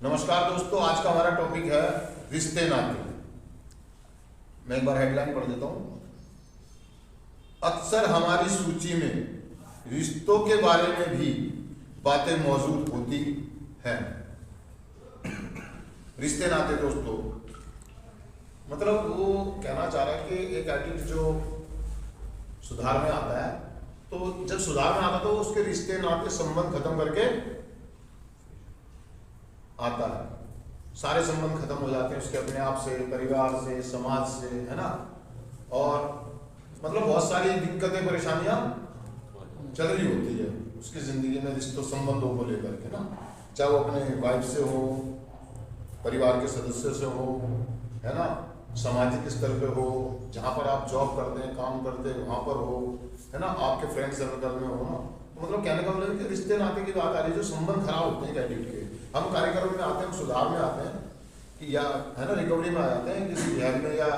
नमस्कार दोस्तों, आज का हमारा टॉपिक है रिश्ते नाते। मैं एक बार हेडलाइन पढ़ देता हूं। अक्सर हमारी सूची में रिश्तों के बारे में भी बातें मौजूद होती हैं। रिश्ते नाते दोस्तों, मतलब वो कहना चाह रहा है कि एक एडिक्ट जो सुधार में आता है, तो जब सुधार में आता तो उसके रिश्ते नाते संबंध खत्म करके आता है। सारे संबंध खत्म हो जाते हैं उसके अपने आप से, परिवार से, समाज से, है ना। और मतलब बहुत सारी दिक्कतें, परेशानियां चल रही होती है उसकी जिंदगी में रिश्तों संबंधों को लेकर के ना। चाहे वो अपने वाइफ से हो, परिवार के सदस्य से हो, है ना, सामाजिक स्तर पे हो, जहाँ पर आप जॉब करते हैं, काम करते हैं, वहाँ पर हो, है ना, आपके फ्रेंड सर्कल में हो ना। तो मतलब कहने का मतलब कि रिश्ते नाते की बात आ रही है, जो संबंध खराब होते हैं एडिक्ट के। हम कार्यक्रम में आते हैं, सुधार में आते हैं कि या है ना रिकवरी में आ जाते हैं, किसी बिहार में या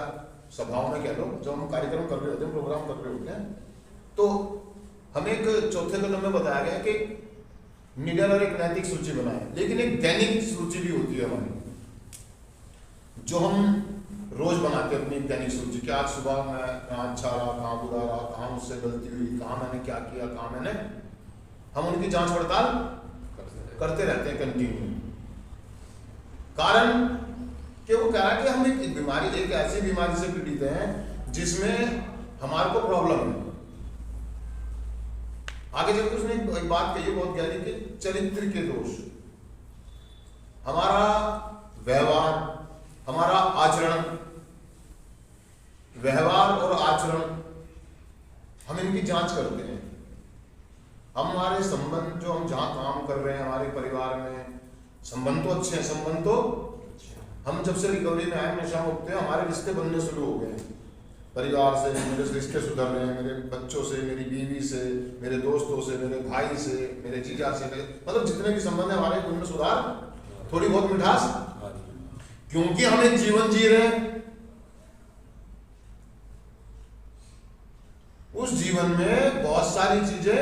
सभाओं में कह लो, जब हम कार्यक्रम कर रहे होते हैं, प्रोग्राम कर रहे होते हैं, तो हमें एक चौथे कदम में बताया गया कि निडर और एक नैतिक सूची बनाए, लेकिन एक दैनिक सूची भी होती है हमारी, जो हम रोज बनाते हैं अपनी दैनिक सूची कि आज सुबह मैं कहाँ अच्छा रहा, कहाँ बुरा रहा, कहाँ मुझसे गलती हुई, कहाँ मैंने क्या किया, कहाँ मैंने, हम उनकी जांच पड़ताल करते रहते हैं कंटिन्यू। कारण कि वो कह रहा है कि हम एक बीमारी, एक ऐसी बीमारी से पीड़ित हैं जिसमें हमारे को प्रॉब्लम है। आगे चलकर उसने एक बात कही बहुत गहरी कि चरित्र के दोष, हमारा व्यवहार, हमारा आचरण, व्यवहार और आचरण, हम इनकी जांच करते हैं। हमारे संबंध जो हम जहां काम कर रहे हैं, हमारे परिवार में संबंध तो अच्छे हैं, संबंध तो हम जब से रिकवरी में आए, नशा मुक्त हैं, हमारे रिश्ते बनने शुरू हो गए हैं। परिवार से मेरे रिश्ते सुधर रहे हैं, मेरे बच्चों से, मेरी बीवी से, मेरे दोस्तों से, मेरे भाई से, मेरे जीजा से, मतलब जितने भी संबंध है हमारे, उनमें सुधार, थोड़ी बहुत मिठास, क्योंकि हम एक जीवन जी रहे हैं। उस जीवन में बहुत सारी चीजें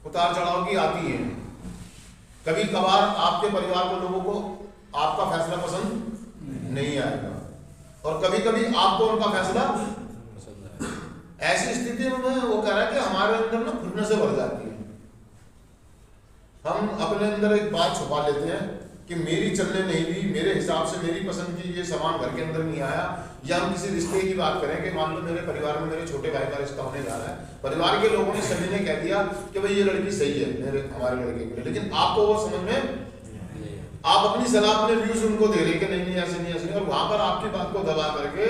उतार चढ़ाव की आती हैं। कभी कभार आपके परिवार को, लोगों को आपका फैसला पसंद नहीं आएगा, और कभी कभी आपको उनका फैसला। ऐसी स्थिति में वो कह रहा है कि हमारे अंदर ना खुन्नस से भर जाती है। हम अपने अंदर एक बात छुपा लेते हैं कि मेरी चलने नहीं दी, मेरे हिसाब से मेरी पसंद की ये सामान घर के अंदर नहीं आया। या हम किसी रिश्ते की बात करें कि मान लो मेरे परिवार में मेरे छोटे भाई का रिश्ता होने जा रहा है, परिवार के लोगों ने, सभी ने कह दिया कि भाई ये लड़की सही है हमारे लड़के के लिए, लेकिन आपको वो समझ में, आप अपनी सलाह, अपने व्यूज उनको दे रहे कि नहीं ऐसे नहीं, ऐसे नहीं, और वहां पर आपकी बात को दबा करके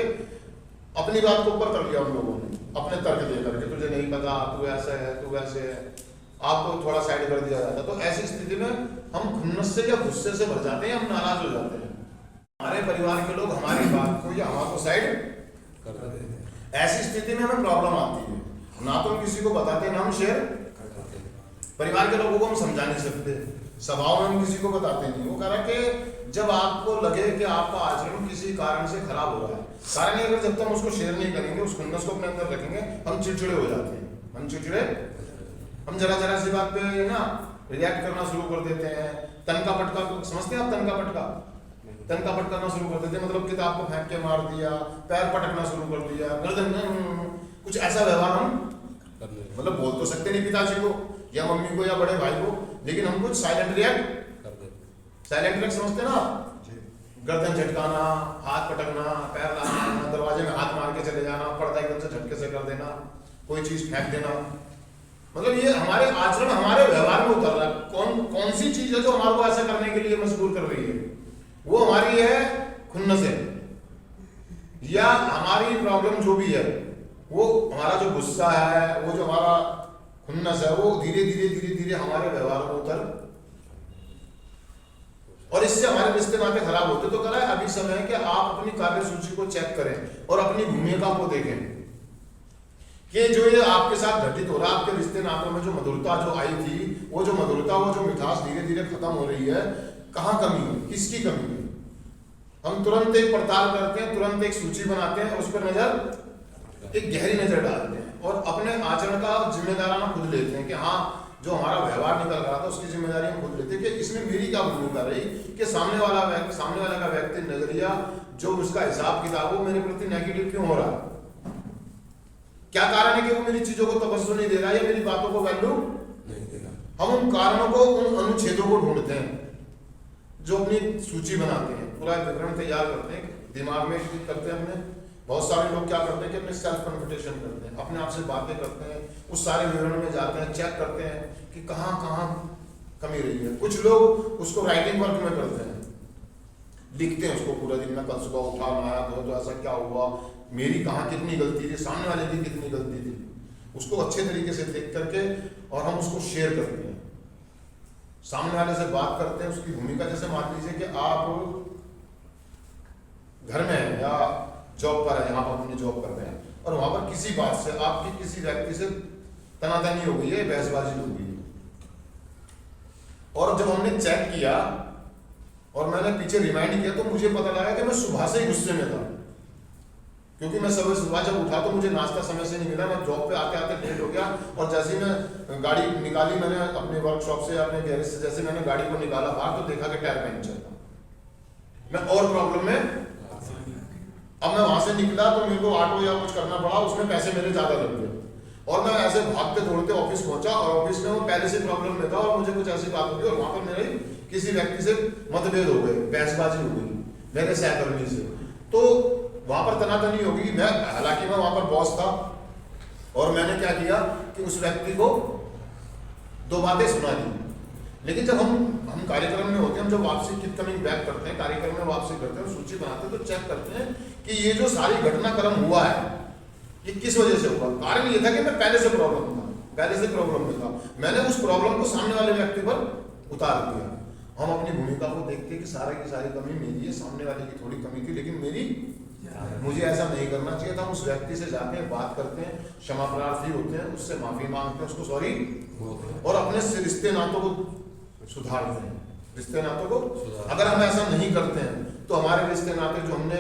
अपनी बात को ऊपर कर लिया उन लोगों ने, अपने तर्क दे करके, तुझे नहीं पता, तू ऐसा है, तू वैसे है, आपको थोड़ा साइड कर दिया जाता है। तो ऐसी स्थिति में हम खुन्नस से या गुस्से से भर जाते हैं, हम नाराज हो जाते हैं। हमारे परिवार के लोग हमारी बात को या हमारे साइड कर देते हैं। ऐसी स्थिति में हमें प्रॉब्लम आती है, ना तो हम किसी को बताते हैं, ना हम शेयर करते हैं। परिवार के लोगों को हम समझा नहीं सकते, सभाओं में हम किसी को बताते नहीं। वो कह रहा है कि जब आपको लगे कि आपका आचरण किसी कारण से खराब हो रहा है, कारण ये, अगर जब तक हम उसको शेयर नहीं करेंगे, उस खुन्नस को अपने अंदर रखेंगे, हम चिड़चिड़े हो जाते हैं। हम चिड़चिड़े, हम जरा जरा सी बात पे ना रिएक्ट करना शुरू कर देते हैं। तनका पटका, समझते हैं आप तनका पटका? तनका पटकाना शुरू कर देते हैं, मतलब किताब को फेंक के मार दिया, पैर पटकना शुरू कर दिया, गर्दन, कुछ ऐसा व्यवहार हम मतलब बोल तो सकते नहीं पिताजी को या मम्मी को या बड़े भाई को, लेकिन हम कुछ साइलेंट रिएक्ट कर देते। साइलेंट रिएक्ट समझते ना? गर्दन झटकाना, हाथ पटकना, पैर लाना, दरवाजे में हाथ मार के चले जाना, पर्दा एकदम से झटके से कर देना, कोई चीज फेंक देना। मतलब ये हमारे आचरण, हमारे व्यवहार में उतर रहा है। कौन सी चीज है जो हमारे को ऐसा करने के लिए मजबूर कर रही है? वो हमारी है खुन्नस है, या हमारी प्रॉब्लम जो भी है, वो हमारा जो गुस्सा है, वो जो हमारा खुन्नस है, वो धीरे धीरे हमारे व्यवहार में उतर, और इससे हमारे रिश्ते नाते खराब होते। तो कह रहा है अभी समय है कि आप अपनी कार्य सूची को चेक करें और अपनी भूमिका को देखें कि जो ये आपके साथ घटित हो रहा है, आपके रिश्ते नातों में जो मधुरता जो आई थी, वो जो मधुरता, वो जो मिठास धीरे धीरे खत्म हो रही है, कहाँ कमी है, किसकी कमी है? हम तुरंत एक पड़ताल करते हैं, तुरंत एक सूची बनाते हैं और उस पर नजर, एक गहरी नजर डालते हैं। और अपने आचरण का जिम्मेदाराना खुद लेते हैं कि हाँ जो हमारा व्यवहार निकल रहा था उसकी जिम्मेदारी हम खुद लेते हैं कि इसमें मेरी क्या भूमिका रही कि सामने वाला का व्यक्ति नजरिया जो उसका हिसाब किताब वो मेरे प्रति नेगेटिव क्यों हो रहा है, क्या कारण है कि वो मेरी चीजों को तवज्जो नहीं दे रहा है या मेरी बातों को वैल्यू नहीं दे रहा। हम उन कारणों को, उन अनुच्छेदों को ढूंढते हैं, जो अपनी सूची बनाते हैं, पूरा विवरण तैयार करते हैं, दिमाग में करते हैं अपने। बहुत सारे लोग क्या करते हैं कि अपने सेल्फ कन्फिटेशन करते हैं, अपने आप से बातें करते हैं, उस सारे विवरण में जाते हैं, चेक करते हैं कि कहाँ कहाँ कमी रही है। कुछ लोग उसको राइटिंग वर्क में करते हैं, लिखते हैं उसको पूरा दिन में, कल सुबह उठा नहाया तो ऐसा क्या हुआ, मेरी कहाँ कितनी गलती थी, सामने वाले की कितनी गलती थी, उसको अच्छे तरीके से देख करके और हम उसको शेयर करते हैं, सामने वाले से बात करते हैं। उसकी भूमिका जैसे मान लीजिए कि आप घर में हैं या जॉब पर है, यहाँ पर अपनी जॉब कर रहे हैं और वहां पर किसी बात से आपकी किसी व्यक्ति से तनातनी हो गई है, बहसबाजी हो गई है, और जब हमने चेक किया और मैंने पीछे रिमाइंड किया तो मुझे पता लगा कि मैं सुबह से ही गुस्से में था, क्योंकि मैं सुबह जब उठा तो मुझे नाश्ता समय से नहीं मिला, मैं जॉब पे आते आते लेट हो गया और जैसे ही मैं गाड़ी निकाली, मैंने अपने वर्कशॉप से अपने गैरेज से जैसे मैंने गाड़ी को निकाला बाहर तो देखा कि टायर पंचर था, मैं और प्रॉब्लम में। अब मैं वहां से निकला तो मेरे को ऑटो या कुछ करना पड़ा, उसमें पैसे मेरे ज्यादा लग गए और मैं ऐसे भागते दौड़ते ऑफिस पहुंचा और ऑफिस में वो पहले से प्रॉब्लम में था और मुझे कुछ ऐसी बात हो गई और वहां पर मेरे किसी व्यक्ति से मतभेद हो गए, बहसबाजी हो गई मेरे सहकर्मी से, तो वहां पर तनातनी होगी। मैं हालांकि मैं वहां पर बॉस था और मैंने क्या किया कि उस व्यक्ति को दो बातें सुना दी, लेकिन जब हम कार्यक्रम में होते हैं, हम जब वापसी की कमिंग बैक करते हैं, कार्यक्रम में वापसी करते हैं, सूची बनाते हैं तो चेक करते हैं कि ये जो सारी घटनाक्रम हुआ है ये किस वजह से हुआ। कारण ये था कि मैं पहले से प्रॉब्लम में था, मैंने उस प्रॉब्लम को सामने वाले व्यक्ति पर उतार दिया। हम अपनी भूमिका को देखते कि सारी की सारी कमी मेरी है, सामने वाले की थोड़ी कमी थी लेकिन मेरी, मुझे ऐसा नहीं करना चाहिए था। उस व्यक्ति से जाके बात करते हैं, क्षमा प्रार्थी होते हैं, उससे माफी मांगते हैं, उसको सॉरी, और अपने रिश्ते नातों को सुधारते हैं। रिश्ते नातों को अगर हम ऐसा नहीं करते हैं तो हमारे रिश्ते नाते जो हमने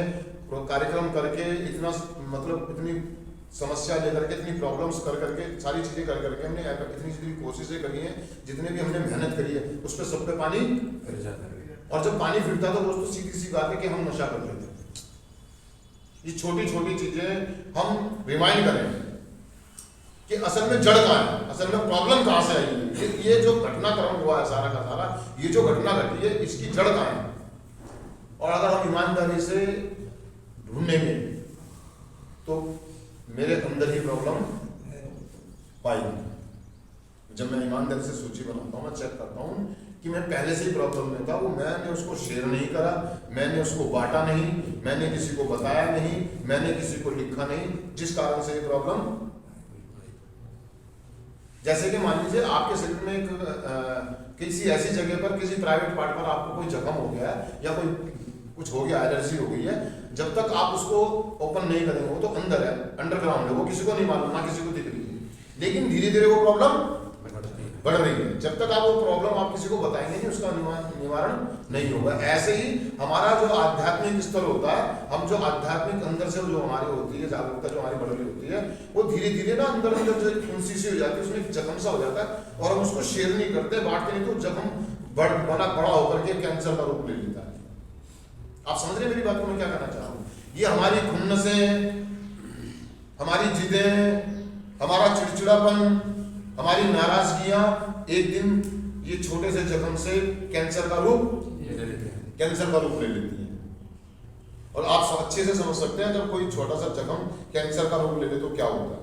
कार्यक्रम करके इतना मतलब इतनी समस्या लेकर के, इतनी प्रॉब्लम्स कर करके, सारी चीजें कर करके हमने इतनी कोशिशें करी हैं, जितने भी हमने मेहनत करी है उस पर सब पे पानी फिर जाता है। और जब पानी फिरता तो दोस्तों सीधी सी बात है कि हम नशा कर लेते हैं। ये छोटी छोटी चीजें हम रिमाइंड करें कि असल में जड़ कहाँ है, असल में प्रॉब्लम कहाँ से आई है। ये जो घटनाक्रम हुआ है सारा का सारा, ये जो घटना घटी है इसकी जड़ कहाँ है, और अगर हम ईमानदारी से ढूंढेंगे तो मेरे अंदर ही प्रॉब्लम पाएगी। जब मैं ईमानदारी से सूची बनाता हूँ, मैं चेक करता हूँ कि मैं पहले से ही प्रॉब्लम में था, वो मैंने उसको शेयर नहीं करा, मैंने उसको बांटा नहीं, मैंने किसी को बताया नहीं, मैंने किसी को लिखा नहीं, जिस कारण से ये प्रॉब्लम। जैसे कि मान लीजिए आपके शरीर में किसी ऐसी जगह पर, किसी प्राइवेट पार्ट पर आपको कोई जख्म हो गया है या कोई कुछ हो गया, एलर्जी हो गई है, जब तक आप उसको ओपन नहीं करेंगे, वो तो अंदर है, अंडरग्राउंड है, वो किसी को नहीं मालूम, ना किसी को दिख रही है, लेकिन धीरे धीरे वो प्रॉब्लम बढ़ रही है। जब तक आप वो प्रॉब्लम आप किसी को बताएंगे नहीं, उसका निवारण नहीं होगा। ऐसे ही हमारा जो आध्यात्मिक स्तर होता है, हम जो आध्यात्मिक अंदर से जो हमारी होती है जागरूकता, जो हमारी बढ़ रही होती है, वो धीरे धीरे ना अंदर अंदर जो फुंसी सी हो जाती है, उसमें जख्म सा हो जाता है और हम उसको शेयर नहीं करते, बांटते नहीं, तो जख्म बड़ा होकर के कैंसर का रूप ले लेता है। आप समझ रहे मेरी बात को मैं क्या कहना चाह रहा हूँ। ये हमारी खुन्नसें, हमारी जिदें, हमारा चिड़चिड़ापन, हमारी नाराजगियां एक दिन ये छोटे से जख्म से कैंसर का रूप ले लेती हैं। और आप अच्छे से समझ सकते हैं, जब कोई छोटा सा जख्म कैंसर का रूप ले ले तो क्या होता है।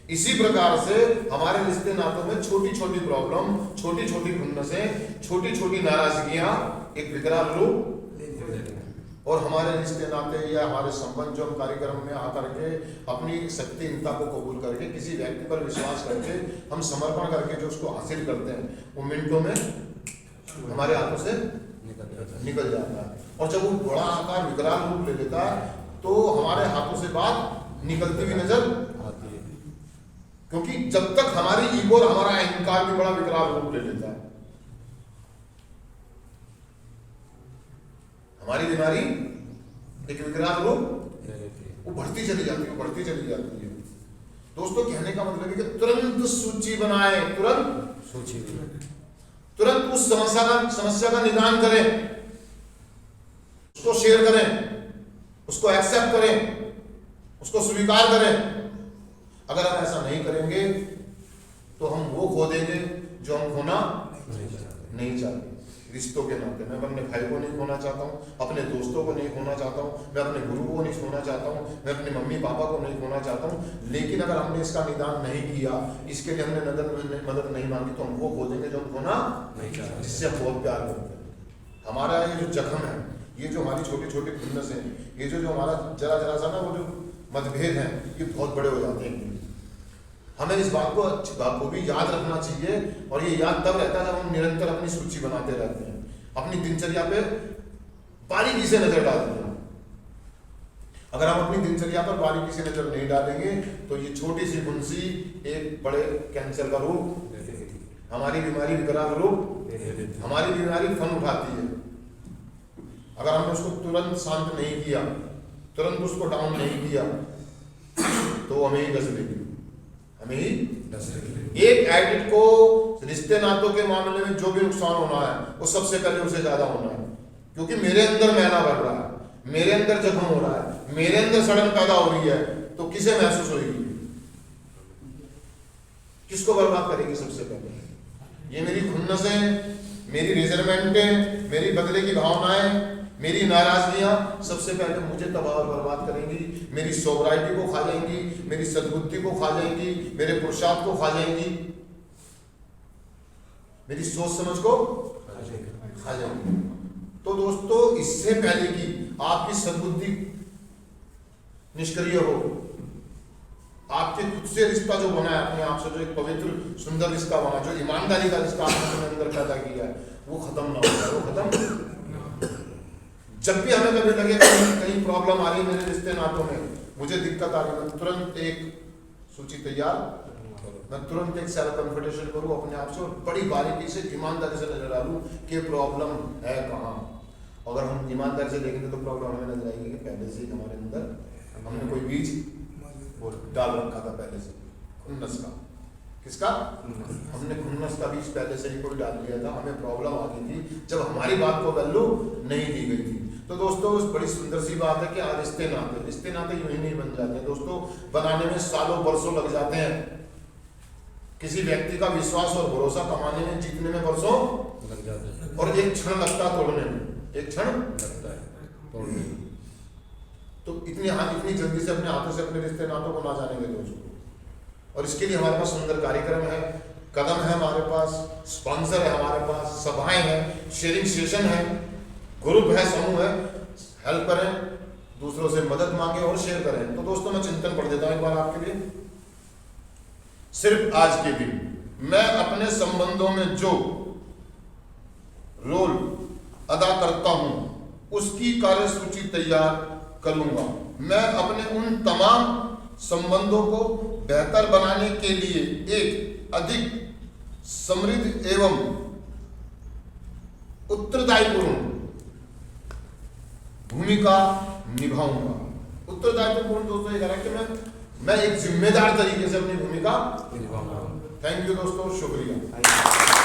इसी प्रकार से हमारे रिश्ते नातों में छोटी छोटी प्रॉब्लम, छोटी छोटी खुन्नसें, छोटी छोटी नाराजगियां एक विकराल रूप, और हमारे रिश्ते नाते या हमारे संबंध जो हम कार्यक्रम में आकर के अपनी शक्तिहीनता को कबूल करके, किसी व्यक्ति पर विश्वास करके, हम समर्पण करके जो उसको हासिल करते हैं, वो मिनटों में हमारे हाथों से निकल जाता है। और जब वो बड़ा आकार विकराल रूप ले लेता है तो हमारे हाथों से बात निकलती हुई नजर आती है, क्योंकि जब तक हमारी ईगो और हमारा अहंकार भी बड़ा विकराल रूप ले लेता है, हमारी बीमारी एक विकराल रूप वो बढ़ती चली जाती है। दोस्तों कहने का मतलब है कि तुरंत सूची बनाए, तुरंत सूची, तुरंत उस समस्या का निदान करें, उसको शेयर करें, उसको एक्सेप्ट करें, उसको स्वीकार करें। अगर हम ऐसा नहीं करेंगे तो हम वो खो देंगे जो हम खोना नहीं चाहते। रिश्तों के नाते मैं अपने भाई को नहीं खोना चाहता हूँ, अपने दोस्तों को नहीं खोना चाहता हूँ, मैं अपने गुरु को नहीं खोना चाहता हूँ, मैं अपने मम्मी पापा को नहीं खोना चाहता हूँ। लेकिन अगर हमने इसका निदान नहीं किया, इसके लिए हमने मदद नहीं मांगी, तो हम वो खो देंगे जो हम खोना नहीं चाहते, जिससे हम बहुत प्यार करते हैं। हमारा ये जो जख्म है, ये जो हमारी छोटी छोटी खुन्नस है, ये जो हमारा जरा सा ना वो जो मतभेद है, ये बहुत बड़े हो जाते हैं। हमें इस बात को अच्छी बात को भी याद रखना चाहिए, और ये याद तब रहता है जब हम निरंतर अपनी सूची बनाते रहते हैं, अपनी दिनचर्या पे बारीकी से नजर डालते हैं। अगर हम अपनी दिनचर्या पर बारीकी से नजर नहीं डालेंगे तो ये छोटी सी फुंसी एक बड़े कैंसर का रूप, हमारी बीमारी विकराल रूप, हमारी बीमारी फन उठाती है। अगर हमने उसको तुरंत शांत नहीं किया, तुरंत उसको डाउन नहीं किया, तो हमें ही डस लेगी, हमें ही डस लेगी। एक एडिक्ट को रिश्ते नातों के मामले में जो भी नुकसान होना है वो सबसे पहले उसे ज्यादा होना है, क्योंकि मेरे अंदर मैला बढ़ रहा है, मेरे अंदर जख्म हो रहा है, मेरे अंदर सड़न पैदा हो रही है, तो किसे महसूस होगी, किसको बर्बाद करेगी सबसे पहले? ये मेरी खुन्नसें, मेरी रिजर्वमेंटें, मेरी बदले की भावनाएं, मेरी नाराजगियां सबसे पहले मुझे तबाह और बर्बाद करेंगी। मेरी सोबराइटी को खा जाएंगी, मेरी सद्बुद्धि को खा जाएंगी, मेरे पुरुषार्थ को खा जाएंगी, मेरी सोच समझ को खा जाएंगी। तो दोस्तों, इससे पहले कि आपकी सद्बुद्धि निष्क्रिय हो, आपके खुद से रिश्ता जो बना है अपने आप से, जो एक पवित्र सुंदर रिश्ता बना, जो ईमानदारी का रिश्ता आपने अपने अंदर पैदा किया है, वो खत्म ना हो जाए, वो खत्म। जब भी हमें कभी लगे कहीं प्रॉब्लम आ रही है मेरे रिश्ते नातों में, मुझे दिक्कत आ रही है, मैं तुरंत एक सूची तैयार, मैं तुरंत एक सेल्फ कन्फर्टेशन करूँ अपने आप से, और बड़ी बारीकी से ईमानदारी से नजर डालूं कि प्रॉब्लम है कहाँ। अगर हम ईमानदारी से देखेंगे तो प्रॉब्लम हमें नजर आएगी कि पहले से ही हमारे अंदर हमने कोई बीज वो डाल रखा था पहले से, खुन्नस का। किसका? हमने खुन्नस का बीज पहले से ही कोई डाल दिया था, हमें प्रॉब्लम आ गई थी जब हमारी बात को वैल्यू नहीं दी गई थी। तो दोस्तों, बड़ी सुंदर सी बात है कि आज रिश्ते नाते यूं ही नहीं बन जाते हैं दोस्तों, बनाने में सालों बरसों लग जाते हैं। किसी व्यक्ति का विश्वास और भरोसा कमाने में, जीतने में बरसों लग जाते हैं, और एक क्षण लगता है तोड़ने में, एक क्षण लगता है तोड़ने में। तो इतनी जल्दी से अपने हाथों से अपने रिश्ते नातों को ना जानेंगे दोस्तों। और इसके लिए हमारे पास सुंदर कार्यक्रम है, कदम है हमारे पास, स्पॉन्सर है हमारे पास, सभाएं हैं, शेयरिंग सेशन है, ग्रुप है, समूह है। हेल्प करें, दूसरों से मदद मांगे और शेयर करें। तो दोस्तों, मैं चिंतन पढ़ देता हूं एक बार आपके लिए। सिर्फ आज के दिन मैं अपने संबंधों में जो रोल अदा करता हूं उसकी कार्यसूची तैयार करूंगा। मैं अपने उन तमाम संबंधों को बेहतर बनाने के लिए एक अधिक समृद्ध एवं उत्तरदायीपूर्ण भूमिका निभाऊंगा। उत्तरदायित्वपूर्ण दोस्तों ये कह रहा है कि मैं एक जिम्मेदार तरीके से अपनी भूमिका निभाऊंगा। थैंक यू दोस्तों, शुक्रिया।